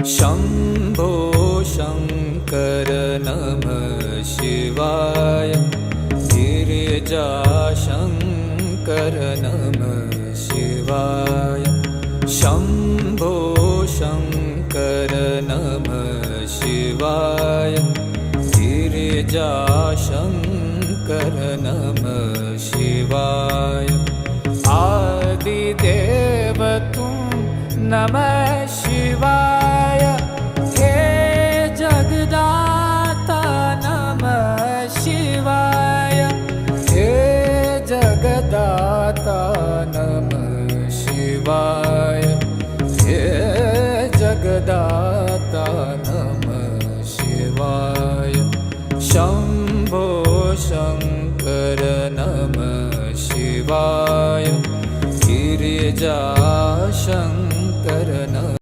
शम्भो शङ्कर नमः शिवाय। गिरिजाशङ्कर नमः शिवाय। शम्भो शङ्कर नमः शिवाय। गिरिजाशङ्कर नमः शिवाय। आदिदेव तुम नमः शिवाय। हे जगदाता नमः शिवाय। हे जगदाता नमः शिवाय। हे जगदाता नमः शिवाय। शम्भो शङ्कर नमः शिवाय। गिरिजा